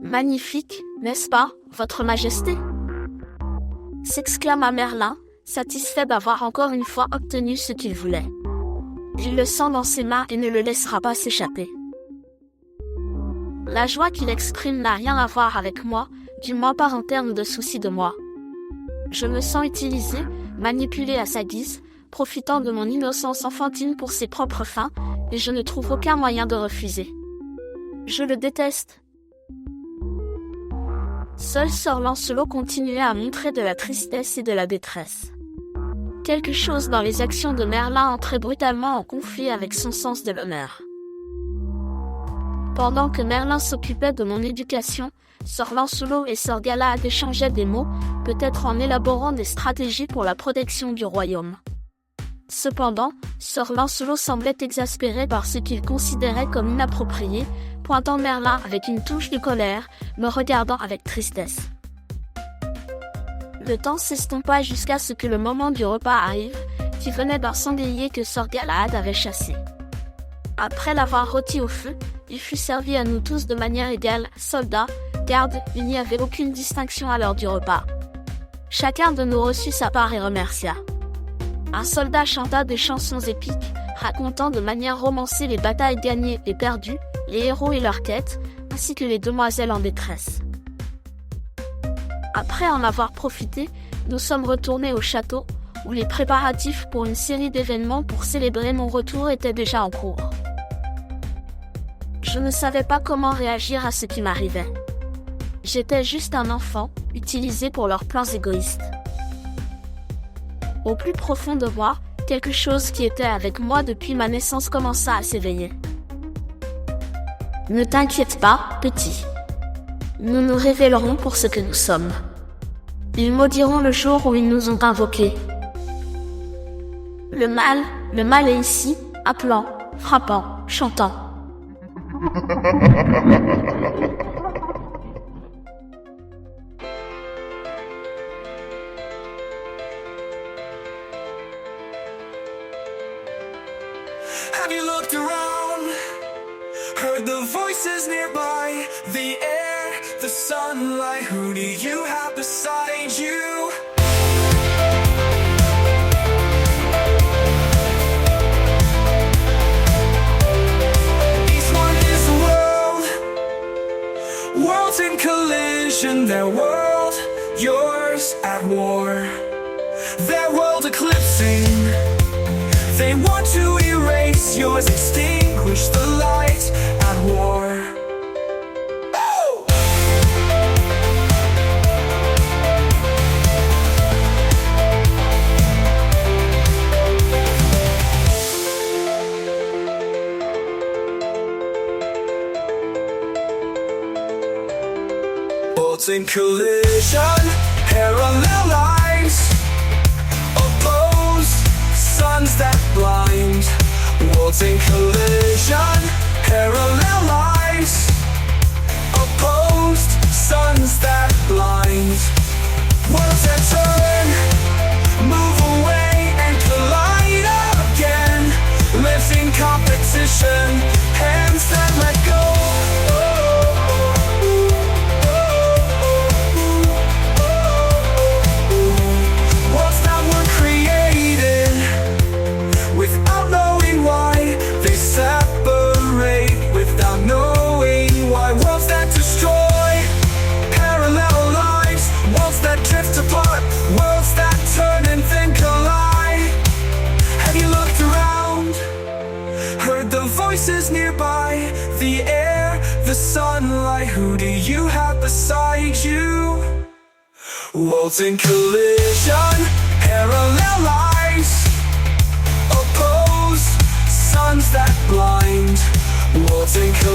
Magnifique, n'est-ce pas, votre majesté? S'exclama Merlin, satisfait d'avoir encore une fois obtenu ce qu'il voulait. Il le sent dans ses mains et ne le laissera pas s'échapper. La joie qu'il exprime n'a rien à voir avec moi, du moins pas en termes de souci de moi. Je me sens utilisé, manipulé à sa guise, profitant de mon innocence enfantine pour ses propres fins, et je ne trouve aucun moyen de refuser. Je le déteste. Seul Sir Lancelot continuait à montrer de la tristesse et de la détresse. Quelque chose dans les actions de Merlin entrait brutalement en conflit avec son sens de l'honneur. Pendant que Merlin s'occupait de mon éducation, Sir Lancelot et Sir Galahad échangeaient des mots, peut-être en élaborant des stratégies pour la protection du royaume. Cependant, Sir Lancelot semblait exaspéré par ce qu'il considérait comme inapproprié, pointant Merlin avec une touche de colère, me regardant avec tristesse. Le temps s'estompa jusqu'à ce que le moment du repas arrive, qui venait d'un sanglier que Sir Galahad avait chassé. Après l'avoir rôti au feu, il fut servi à nous tous de manière égale, soldats, gardes, il n'y avait aucune distinction à l'heure du repas. Chacun de nous reçut sa part et remercia. Un soldat chanta des chansons épiques, racontant de manière romancée les batailles gagnées et perdues, les héros et leurs quêtes, ainsi que les demoiselles en détresse. Après en avoir profité, nous sommes retournés au château, où les préparatifs pour une série d'événements pour célébrer mon retour étaient déjà en cours. Je ne savais pas comment réagir à ce qui m'arrivait. J'étais juste un enfant, utilisé pour leurs plans égoïstes. Au plus profond de moi, quelque chose qui était avec moi depuis ma naissance commença à s'éveiller. Ne t'inquiète pas, petit. Nous nous révélerons pour ce que nous sommes. Ils maudiront le jour où ils nous ont invoqués. Le mal est ici, appelant, frappant, chantant. Have you looked around? Heard the voices nearby, the air, the sunlight. Who do you have beside you? Each one is a world, worlds in collision. Their world, yours at war. Their world eclipsing. They want to erase yours, extinguish the light at war. Worlds in collision, parallel lines, opposed suns that blind. Worlds in collision, parallel lines, opposed suns that blind. Worlds that turn, move away and collide again. Lives in competition, hands that let go. Worlds that were created without knowing why. They separate without knowing why. Worlds that destroy, parallel lives. Worlds that drift apart, worlds that turn and then collide. Have you looked around? Heard the voices nearby, the air, the sunlight. Who do you have beside you? Worlds in collision, parallel lines, opposed suns that blind. Worlds in collision.